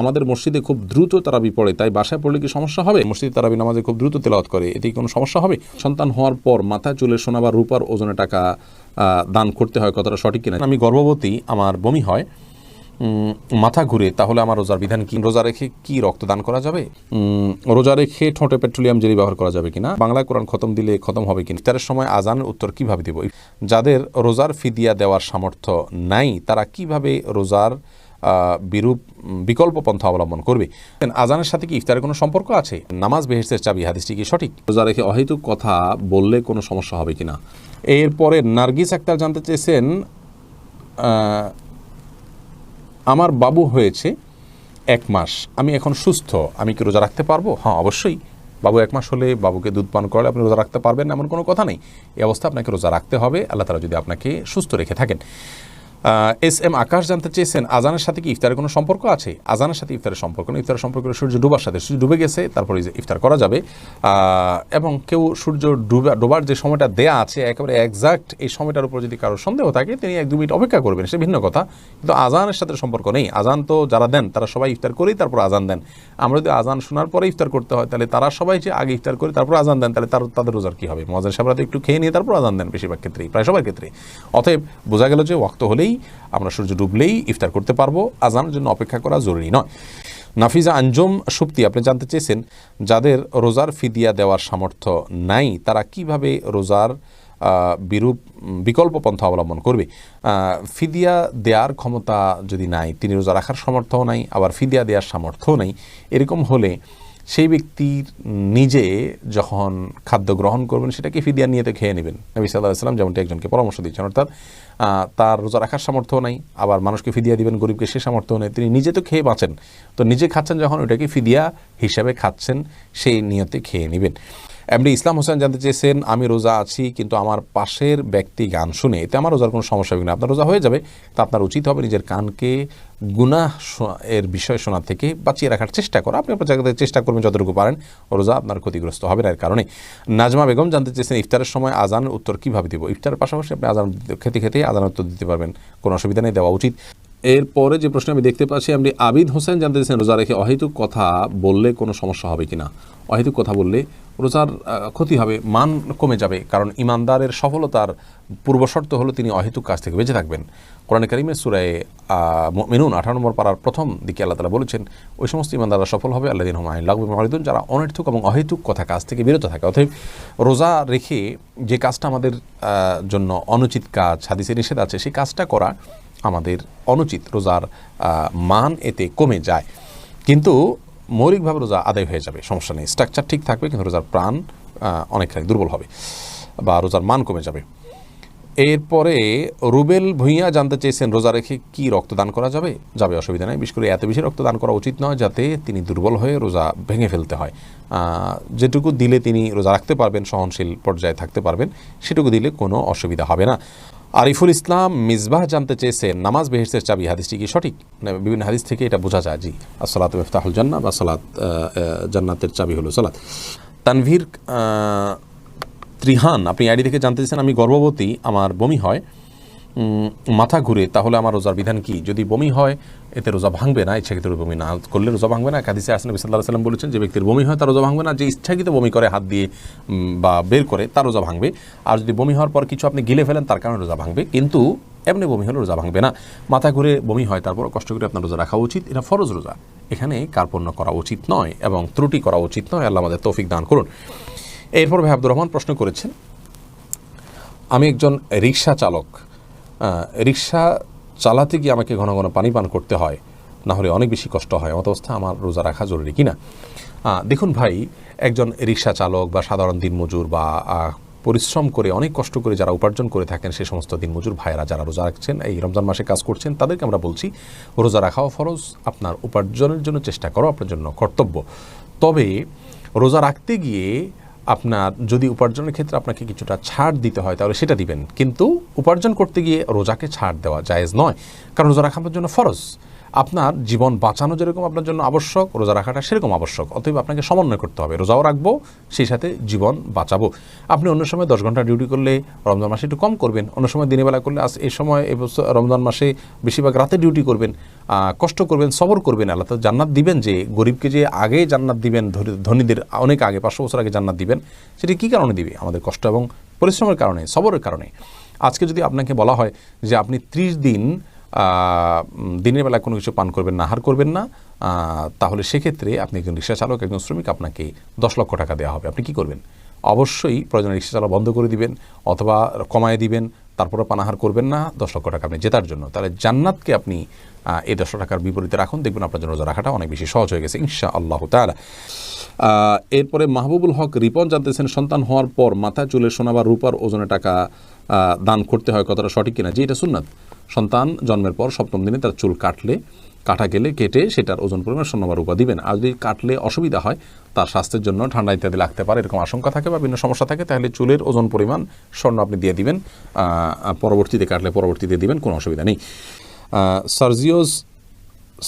আমাদের মসজিদে খুব দ্রুত তারাবি পড়ে, তাই বাসায় পড়লে কি সমস্যা হবে? মসজিদে তারাবি নামাজে খুব দ্রুত তেলাওয়াত করে, এতে কোনো সমস্যা হবে? সন্তান হওয়ার পর মাথায় চুলের সোনা বা রূপার ওজনে টাকা দান করতে হয়, কতটা সঠিক কিনা? আমি গর্ভবতী, আমার বমি হয়, মাথা ঘুরে, তাহলে আমার রোজার বিধান কি? রোজা রেখে কি রক্তদান করা যাবে? রোজা রেখে ঠোঁটে পেট্রোলিয়াম জেলি ব্যবহার করা যাবে কিনা? বাংলায় কোরআন খতম দিলে খতম হবে কিনা? ইফতারের সময় আজানের উত্তর কিভাবে দেব? যাদের রোজার ফিদিয়া দেওয়ার সামর্থ্য নাই তারা কিভাবে রোজার বিকল্প পন্থা অবলম্বন করবে? আজানের সাথে কি ইফতারের কোনো সম্পর্ক আছে? নামাজ বেহেশতের চাবি, হাদিসটি কি সঠিক? রোজা রেখে অহেতুক কথা বললে কোনো সমস্যা হবে কিনা? এরপরে নার্গিস আক্তার জানতে চেয়েছেন, আমার বাবু হয়েছে 1 মাস, আমি এখন সুস্থ, আমি কি রোজা রাখতে পারবো? হ্যাঁ, অবশ্যই। বাবু 1 মাস হলে বাবুকে দুধ পান করলে আপনি রোজা রাখতে পারবেন, এমন কোনো কথা নেই। এই অবস্থা আপনাকে রোজা রাখতে হবে, আল্লাহ তাআলা যদি আপনাকে সুস্থ রেখে থাকেন। এস আকাশ জানতে চেয়েছেন, আজানের সাথে কি ইফতারের কোনো সম্পর্ক আছে? আজানের সাথে ইফতারের সম্পর্ক নেই। ইফতারের সম্পর্ক সূর্য ডুবার সাথে। সূর্য ডুবে গেছে তারপরে ইফতার করা যাবে, এবং কেউ সূর্য ডোবার যে সময়টা দেয়া আছে একেবারে একজাক্ট এই সময়টার উপর যদি কারোর সন্দেহ থাকে তিনি 1-2 মিনিট অপেক্ষা করবেন, সে ভিন্ন কথা, কিন্তু আজানের সাথে সম্পর্ক নেই। আজান তো যারা দেন তারা সবাই ইফতার করেই তারপর আজান দেন। আমরা যদি আজান শোনার পরে ইফতার করতে হয় তাহলে তারা সবাই যে আগে ইফতার করে তারপর আজান দেন, তাহলে তাদের রোজার কী হবে? মুয়াজ্জিন সাহেবরা তো একটু খেয়ে নিয়ে তারপর আজান দেন বেশিরভাগ ক্ষেত্রেই, প্রায় সবার ক্ষেত্রে। অতএব বোঝা গেল যে ওয়াক্ত হলেই, আমরা সূর্য ডুবলেই ইফতার করতে পারবো, আজানের জন্য অপেক্ষা করা জরুরি নয়। নাফিজা আঞ্জুম সুপ্তি আপনি জানতে চেয়েছেন, যাদের রোজার ফিদিয়া দেওয়ার সামর্থ্য নাই তারা কিভাবে রোজার বিকল্প পন্থা অবলম্বন করবে? ফিদিয়া দেওয়ার ক্ষমতা যদি নাই, তিনি রোজা রাখার সামর্থ্যও নাই, আবার ফিদিয়া দেওয়ার সামর্থ্যও নাই, এরকম হলে সেই ব্যক্তির নিজে যখন খাদ্য গ্রহণ করবেন সেটাকে ফিদিয়া নিয়ে তো খেয়ে নেবেন। নবী সাল্লাল্লাহু আলাইহি ওয়াসাল্লাম যেমনটি একজনকে পরামর্শ দিচ্ছেন, অর্থাৎ তার রোজা রাখার সামর্থ্য নাই, আবার মানুষকে ফিদিয়া দিবেন, গরিবকে সে সামর্থ্য নেই, তিনি নিজে তো খেয়ে বাঁচেন, তো নিজে খাচ্ছেন যখন ওইটাকে ফিদিয়া হিসাবে খাচ্ছেন, সেই নিয়তে খেয়ে নেবেন। এমনি ইসলাম হোসেন জানতে চেয়েছেন, আমি রোজা আছি কিন্তু আমার পাশের ব্যক্তি গান শুনে, এতে আমার রোজার কোনো সমস্যা হবে না? আপনার রোজা হয়ে যাবে, তা আপনার উচিত হবে নিজের কানকে গুনাহ এর বিষয় শোনা থেকে বাঁচিয়ে রাখার চেষ্টা করা। আপনি আপনার জায়গাতে চেষ্টা করবেন যতটুকু পারেন, রোজা আপনার ক্ষতিগ্রস্ত হবে না এর কারণে। নাজমা বেগম জানতে চেয়েছেন, ইফতারের সময় আজানের উত্তর কিভাবে দেব? ইফতারের পাশাপাশি আপনি আজান খেতে খেতেই আজানের উত্তর দিতে পারবেন, কোনো অসুবিধা নেই, দেওয়া উচিত। এরপরে যে প্রশ্ন আমি দেখতে পাচ্ছি, আপনি আবিদ হোসেন জানতে চেয়েছেন, রোজা রেখে অহেতুক কথা বললে কোনো সমস্যা হবে কিনা? অহেতুক কথা বললে রোজার ক্ষতি হবে, মান কমে যাবে, কারণ ইমানদারের সফলতার পূর্বশর্ত হলো তিনি অহেতুক কাজ থেকে বেঁচে থাকবেন। কোরআনে কারিমের সূরা মুমিনুন 18 নম্বর পারার প্রথম দিকে আল্লাহ তাআলা বলেছেন, ওই সমস্ত ইমানদাররা সফল হবে আল্লাযীনা হুম আনিল লাগবি মুরিদুন, যারা অনর্থক এবং অহেতুক কথা কাজ থেকে বিরত থাকে। অতএব রোজা রেখে যে কাজটা আমাদের জন্য অনুচিত কাজ, হাদিসে নিষেধ আছে, সেই কাজটা করা আমাদের অনুচিত, রোজার মান এতে কমে যায়, কিন্তু মৌলিকভাবে রোজা আদায় হয়ে যাবে, সমস্যা নেই, স্ট্রাকচার ঠিক থাকবে, কিন্তু রোজার প্রাণ অনেকখানি দুর্বল হবে বা রোজার মান কমে যাবে। এরপরে রুবেল ভুঁইয়া জানতে চেয়েছেন, রোজা রেখে কি রক্তদান করা যাবে? যাবে, অসুবিধা নেই। বিশেষ করে এত বেশি রক্তদান করা উচিত নয় যাতে তিনি দুর্বল হয়ে রোজা ভেঙে ফেলতে হয়। যেটুকু দিলে তিনি রোজা রাখতে পারবেন, সহনশীল পর্যায়ে থাকতে পারবেন, সেটুকু দিলে কোনো অসুবিধা হবে না। আরিফুল ইসলাম মিসবাহ জানতে চেয়েছেন, নামাজ বেহেশতের চাবি, হাদিসটি কি সঠিক? বিভিন্ন হাদিস থেকে এটা বোঝা যায়, জি, আসসালাতু মিফতাহুল জান্নাহ, বা সালাত জান্নাতের চাবি হলো সালাত। তানভীর ত্রিহান আপনি আইডি থেকে জানতে চেয়েছেন, আমি গর্ভবতী, আমার বমি হয়, মাথা ঘুরে, তাহলে আমার রোজার বিধান কি? যদি বমি হয় এতে রোজা ভাঙবে না, ইচ্ছাকৃত বমি না করলে রোজা ভাঙবে না। হাদিসে আসেন নবী সাল্লাল্লাহু আলাইহি ওয়াসাল্লাম বলেছেন, যে ব্যক্তির বমি হয় তার রোজা ভাঙবে না, যে ইচ্ছাকৃত বমি করে হাত দিয়ে বা বের করে তার রোজা ভাঙবে। আর যদি বমি হওয়ার পর কিছু আপনি গিলে ফেলেন তার কারণে রোজা ভাঙবে, কিন্তু এমনি বমি হলে রোজা ভাঙবে না। মাথা ঘুরে বমি হয় তারপর কষ্ট করে আপনার রোজা রাখা উচিত, এটা ফরজ রোজা, এখানে কার্পণ্য করা উচিত নয় এবং ত্রুটি করা উচিত নয়। আল্লাহ আমাদের তৌফিক দান করুন। এরপর ভাই আব্দুর রহমান প্রশ্ন করেছেন, আমি একজন রিক্সা চালক, রিক্সা চালাতে গিয়ে আমাকে ঘন ঘন পানি পান করতে হয়, না হলে অনেক বেশি কষ্ট হয়, এমত অবস্থা আমার রোজা রাখা জরুরি কিনা? দেখুন ভাই, একজন রিক্সা চালক বা সাধারণ দিনমজুর বা পরিশ্রম করে অনেক কষ্ট করে যারা উপার্জন করে থাকেন, সে সমস্ত দিনমজুর ভাইয়েরা যারা রোজা রাখছেন, এই রমজান মাসে কাজ করছেন, তাদেরকে আমরা বলছি, রোজা রাখাও ফরজ, আপনার উপার্জনের জন্য চেষ্টা করো, আপনার জন্য কর্তব্য। তবে রোজা রাখতে গিয়ে আপনার যদি উপার্জনের ক্ষেত্রে আপনাকে কিছুটা ছাড় দিতে হয় তাহলে সেটা দিবেন, কিন্তু উপার্জন করতে গিয়ে রোজাকে ছাড় দেওয়া জায়েজ নয়, কারণ রোজা রাখা আপনার জন্য ফরজ। আপনার জীবন বাঁচানো যেরকম আপনার জন্য আবশ্যক, রোজা রাখাটা সেরকম আবশ্যক। অতএব আপনাকে সমন্বয় করতে হবে, রোজাও রাখবো সেই সাথে জীবন বাঁচাবো। আপনি অন্য সময় 10 ঘন্টা ডিউটি করলে রমজান মাসে একটু কম করবেন, অন্য সময় দিনের বেলা করলে এই সময় রমজান মাসে বেশিরভাগ রাতে ডিউটি করবেন, কষ্ট করবেন, সবর করবেন। আল্লাহ তো জান্নাত দিবেন, যে গরিবকে যে আগে জান্নাত দিবেন, ধনীদের অনেক আগে 500 বছর আগে জান্নাত দিবেন, সেটি কী কারণে দিবে? আমাদের কষ্ট এবং পরিশ্রমের কারণে, সবরের কারণে। আজকে যদি আপনাকে বলা হয় যে আপনি 30 দিন দিনের বেলায় কোনো কিছু পান করবেন না, আহার করবেন না, তাহলে সেক্ষেত্রে আপনি একজন রিক্সা চালক, একজন শ্রমিক, আপনাকে 10 লক্ষ টাকা দেওয়া হবে। আপনি কি করবেন? অবশ্যই প্রয়োজনে রিক্সা চালা বন্ধ করে দিবেন অথবা কমায় দিবেন, তারপরে পানাহার করবেন না, 10 লক্ষ টাকা আপনি জেতার জন্য। তাহলে জান্নাতকে আপনি এই 10 টাকার বিপরীতে রাখুন, দেখবেন আপনার জন্য রোজা রাখাটা অনেক বেশি সহজ হয়ে গেছে ইনশাআল্লাহ তাআলা। এরপরে মাহবুবুল হক রিপন জানতেছেন, সন্তান হওয়ার পর মাথায় চুলের সোনা বা রূপার ওজনে টাকা দান করতে হয়, কতটা সঠিক কিনা? যে এটা সুন্নাত। সন্তান জন্মের পর 7ম দিনে তার চুল কাটা গেলে কেটে সেটার ওজন পরিমাণ সোনা বা রূপা দিবেন। আর যদি কাটলে অসুবিধা হয়, তার স্বাস্থ্যের জন্য ঠান্ডা ইত্যাদি লাগতে পারে, এরকম আশঙ্কা থাকে বা বিভিন্ন সমস্যা থাকে, তাহলে চুলের ওজন পরিমাণ স্বর্ণ আপনি দিয়ে দিবেন, পরবর্তীতে কাটলে পরবর্তীতে দিবেন, কোনো অসুবিধা নেই।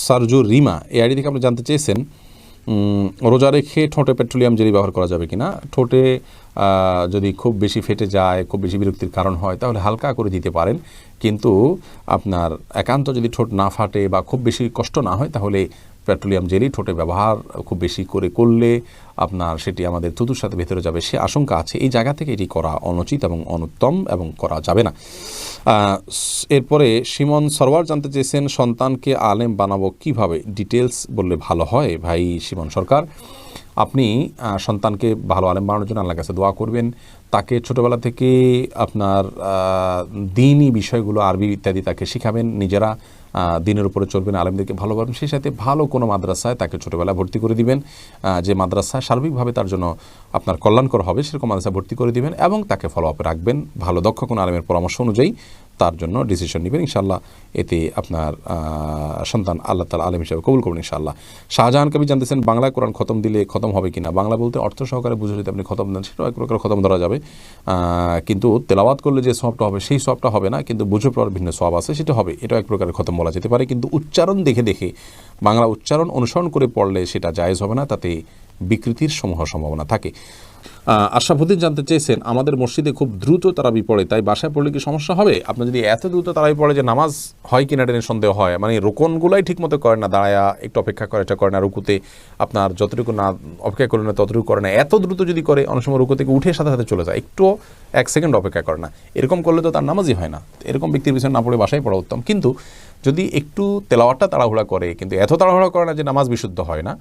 সার্জু রিমা এই আইডি থেকে আপনি জানতে চেয়েছেন, রোজা রেখে ঠোঁটে পেট্রোলিয়াম জেলি ব্যবহার করা যাবে কিনা? ঠোঁটে যদি খুব বেশি ফেটে যায়, খুব বেশি বিরক্তির কারণ হয়, তাহলে হালকা করে দিতে পারেন। কিন্তু আপনার একান্ত যদি ঠোঁট না ফাটে বা খুব বেশি কষ্ট না হয়, তাহলে পেট্রোলিয়াম জেলি ঠোঁটে ব্যবহার খুব বেশি করলে আপনার সেটি আমাদের থুতুর সাথে ভেতরে যাবে, সে আশঙ্কা আছে। এই জায়গা থেকে এটি করা অনুচিত এবং অনুত্তম এবং করা যাবে না। এরপরে সিমন সরওয়ার জানতে চেয়েছেন, সন্তানকে আলেম বানাবো কিভাবে? ডিটেলস বললে ভালো হয়। ভাই সিমন সরকার, আপনি সন্তানকে ভালো আলেম বানানোর জন্য আল্লাহর কাছে দোয়া করবেন। তাকে ছোটোবেলা থেকে আপনার দ্বীনি বিষয়গুলো, আরবি ইত্যাদি তাকে শিখাবেন, নিজেরা দিনের উপরে চলবেন, আলেমদেরকে ভালোবাসবেন, সেই সাথে ভালো কোনো মাদ্রাসায় তাকে ছোটোবেলায় ভর্তি করে দিবেন, যে মাদ্রাসায় সার্বিকভাবে তার জন্য আপনার কল্যাণকর হবে সেরকম মাদ্রাসায় ভর্তি করে দিবেন এবং তাকে ফলো আপে রাখবেন। ভালো দক্ষ কোনো আলেমের পরামর্শ অনুযায়ী তার জন্য ডিসিশন নেবেন। ইনশাআল্লাহ এতে আপনার সন্তান আল্লাহ তাআলা আলেম হিসেবে কবুল করবেন ইনশাআল্লাহ। শাহজাহান কবি জানতেছেন, বাংলা কোরআন খতম দিলে খতম হবে কিনা? বাংলা বলতে অর্থ সহকারে বুঝে যদি আপনি খতম দেন, সেটাও এক প্রকার খতম ধরা যাবে, কিন্তু তেলাওয়াত করলে যে সওয়াবটা হবে সেই সওয়াবটা হবে না, কিন্তু বুঝে পড়ার ভিন্ন সওয়াব আছে, সেটা হবে। এটাও এক প্রকারের খতম বলা যেতে পারে, কিন্তু উচ্চারণ দেখে দেখে বাংলা উচ্চারণ অনুসরণ করে পড়লে সেটা জায়েজ হবে না, তাতে বিকৃতির সম্ভাবনা থাকে। আশরাফুদ্দিন জানতে চেয়েছেন, আমাদের মসজিদে খুব দ্রুত তারাবি পড়ে, তাই বাসায় পড়লে কি সমস্যা হবে? আপনার যদি এত দ্রুত তারাবি পড়ে যে নামাজ হয় কিনা এটা নিয়ে সন্দেহ হয়, মানে রোকনগুলাই ঠিক মতো করে না, দাঁড়ায়া একটু অপেক্ষা করে, এটা করে না, রুকুতে আপনার যতটুকু না অপেক্ষা করে না ততটুকু করে না, এত দ্রুত যদি করে অনেক সময় রুকু থেকে উঠে সাথে সাথে চলে যায়, একটু 1 সেকেন্ড অপেক্ষা করে না, এরকম করলে তো তার নামাজই হয় না। এরকম ব্যক্তির পিছনে না পড়ে বাসায় পড়া উত্তম। কিন্তু যদি একটু তেলাওয়াতটা তাড়াহুড়া করে, কিন্তু এত তাড়াহুড়া করে না যে নামাজ বিশুদ্ধ হয় না,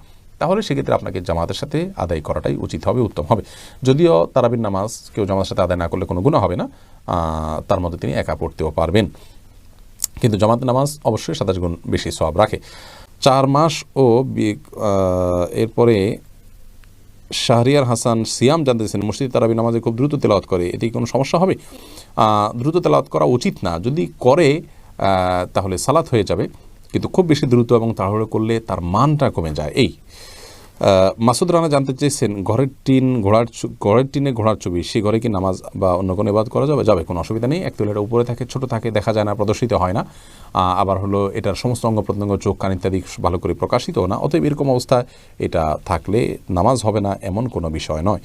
তাহলে সেক্ষেত্রে আপনাকে জামাতের সাথে আদায় করাটাই উচিত হবে, উত্তম হবে। যদিও তারাবির নামাজ কেউ জামাতের সাথে আদায় না করলে কোনো গুনাহ হবে না, তার মধ্যে তিনি একা পড়তেও পারবেন, কিন্তু জামাতের নামাজ অবশ্যই 27 গুণ বেশি সওয়াব রাখে। 4 মাস ও এরপরে শাহরিয়ার হাসান সিয়াম জানতেছেন, মসজিদ তারাবি নামাজে খুব দ্রুত তেলাওয়াত করে, এতে কোনো সমস্যা হবে? দ্রুত তেলাওয়াত করা উচিত না, যদি করে তাহলে সালাত হয়ে যাবে, কিন্তু খুব বেশি দ্রুত এবং তাড়াহুড়ো করলে তার মানটা কমে যায়। এই মাসুদ রানা জানতে চেয়েছেন, ঘরের টিনে ঘোড়ার ছবি, সেই ঘরে কি নামাজ বা অন্য কোনো ইবাদত করা যাবে? কোনো অসুবিধা নেই। একদল এটা উপরে থাকে, ছোট থাকে, দেখা যায় না, প্রদর্শিত হয় না, আবার হলো এটার সমস্ত অঙ্গ প্রত্যঙ্গ, চোখ কান ইত্যাদি ভালো করে প্রকাশিত না, অতএব এরকম অবস্থায় এটা থাকলে নামাজ হবে না এমন কোনো বিষয় নয়।